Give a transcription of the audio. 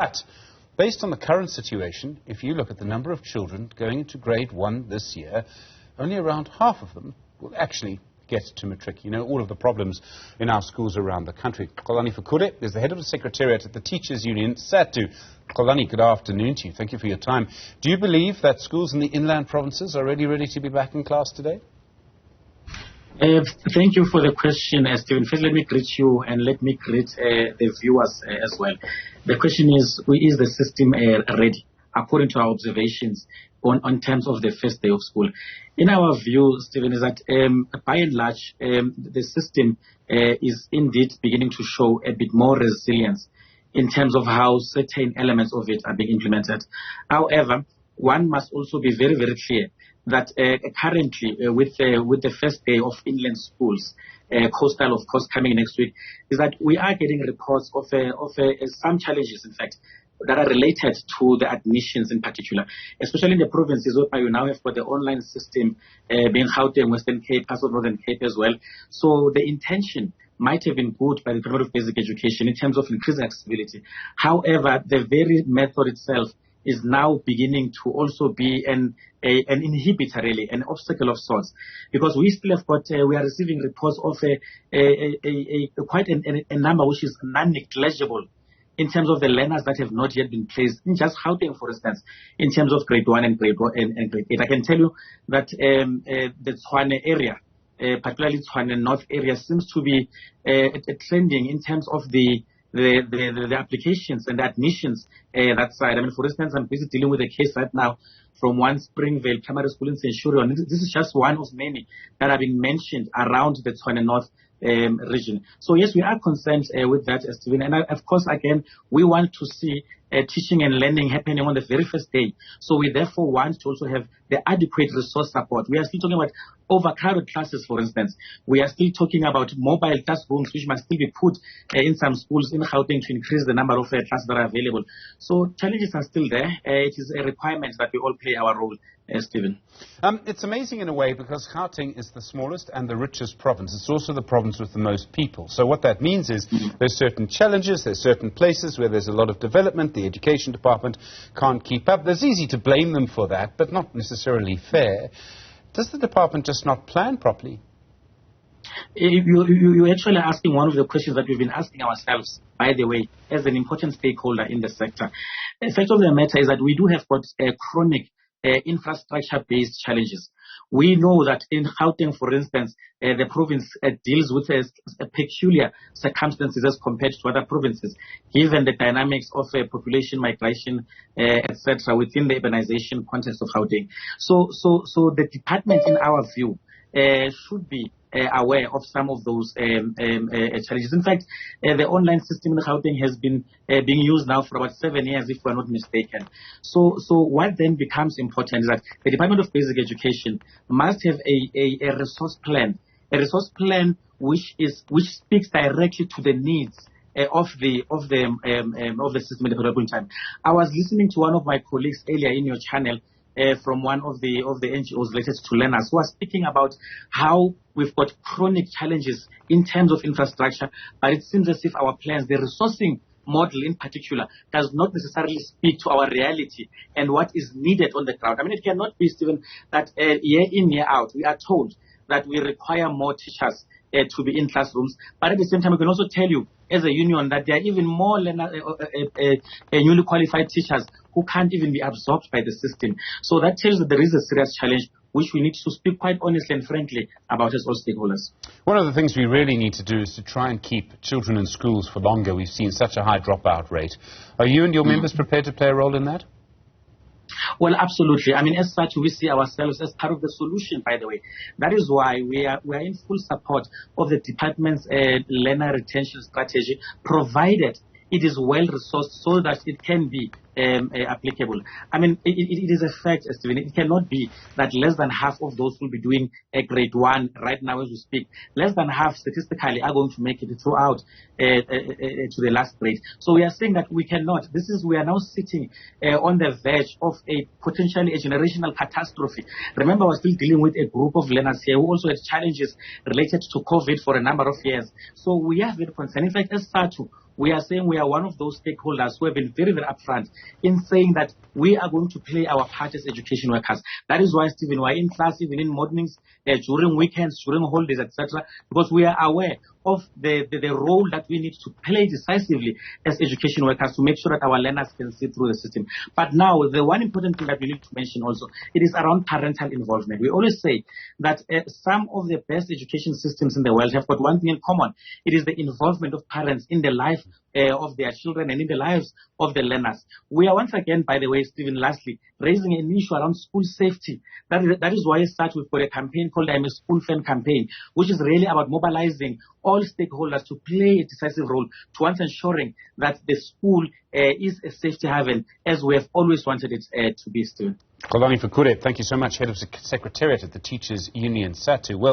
But based on the current situation, if you look at the number of children going into grade 1 this year, only around half of them will actually get to matric. You know all of the problems in our schools around the country. Xolani Fakude is the head of the Secretariat at the Teachers Union, Sadtu. Xolani, good afternoon to you. Thank you for your time. Do you believe that schools in the inland provinces are already ready to be back in class today? Thank you for the question, Stephen. First, let me greet you and let me greet the viewers as well. The question is the system ready, according to our observations on terms of the first day of school? In our view, Stephen, is that by and large, the system is indeed beginning to show a bit more resilience in terms of how certain elements of it are being implemented. However, one must also be very, very clear that currently, with the first day of inland schools, coastal, of course, coming next week, is that we are getting reports of some challenges, in fact, that are related to the admissions in particular, especially in the provinces where you now have got the online system being Gauteng, Western Cape, parts of Northern Cape as well. So the intention might have been good by the Department of Basic Education in terms of increasing accessibility. However, the very method itself is now beginning to also be an inhibitor, really, an obstacle of sorts, because we still have got, we are receiving reports of quite a number which is non-negligible in terms of the learners that have not yet been placed in just Gauteng, for instance, in terms of grade 1 and grade 8. I can tell you that the Tshwane area, particularly Tshwane North area, seems to be trending in terms of the applications and the admissions that side. I mean, for instance, I'm busy dealing with a case right now from one Springvale Primary School in Centurion. This is just one of many that are being mentioned around the Tshwane North region. So yes, we are concerned with that, Stephen. And of course, again, we want to see teaching and learning happening on the very first day. So we therefore want to also have the adequate resource support. We are still talking about overcrowded classes, for instance. We are still talking about mobile classrooms, which must still be put in some schools in Gauteng to increase the number of classes that are available. So challenges are still there. It is a requirement that we all play our role, Stephen. It's amazing in a way because Gauteng is the smallest and the richest province. It's also the province with the most people. So what that means is there's certain challenges, there's certain places where there's a lot of development, the education department can't keep up. It's easy to blame them for that, but not necessarily fair. Does the department just not plan properly? You're actually asking one of the questions that we've been asking ourselves, by the way, as an important stakeholder in the sector. The fact of the matter is that we do have got chronic infrastructure-based challenges. We know that in Gauteng, for instance, the province deals with peculiar circumstances as compared to other provinces, given the dynamics of population migration, etc., within the urbanization context of Gauteng. So the department, in our view, should be aware of some of those challenges. In fact, the online system in Gauteng has been being used now for about 7 years, if we're not mistaken. So what then becomes important is that the Department of Basic Education must have a resource plan which speaks directly to the needs of the system at the particular time. I was listening to one of my colleagues earlier in your channel from one of the NGOs related to learners, who are speaking about how we've got chronic challenges in terms of infrastructure, but it seems as if our plans, the resourcing model in particular, does not necessarily speak to our reality and what is needed on the ground. I mean, it cannot be, Stephen, that year in, year out, we are told that we require more teachers to be in classrooms, but at the same time, we can also tell you as a union that there are even more newly qualified teachers who can't even be absorbed by the system. So that tells that there is a serious challenge which we need to speak quite honestly and frankly about as all stakeholders. One of the things we really need to do is to try and keep children in schools for longer. We've seen such a high dropout rate. Are you and your members prepared to play a role in that? Well, absolutely. I mean, as such, we see ourselves as part of the solution, by the way. That is why we are in full support of the department's learner retention strategy, provided it is well-resourced so that it can be applicable. I mean, it is a fact, Stephen. It cannot be that less than half of those will be doing grade 1 right now as we speak. Less than half statistically are going to make it throughout to the last grade. So we are saying that we cannot. We are now sitting on the verge of a potentially a generational catastrophe. Remember, we're still dealing with a group of learners here who also had challenges related to COVID for a number of years. So we are very concerned. In fact, as Sadtu, we are saying we are one of those stakeholders who have been very, very upfront in saying that we are going to play our part as education workers. That is why, Stephen, we are in class even in mornings, during weekends, during holidays, etc., because we are aware of the role that we need to play decisively as education workers to make sure that our learners can see through the system. But now, the one important thing that we need to mention also, it is around parental involvement. We always say that some of the best education systems in the world have got one thing in common. It is the involvement of parents in the life of their children and in the lives of the learners. We are once again, by the way, Stephen, lastly, raising an issue around school safety. That is why we've got a campaign called I'm a School Fan campaign, which is really about mobilizing all stakeholders to play a decisive role towards ensuring that the school is a safety haven, as we have always wanted it to be, Stephen. Xolani Fakude, thank you so much, Head of Secretariat at the Teachers Union, Sadtu. Well,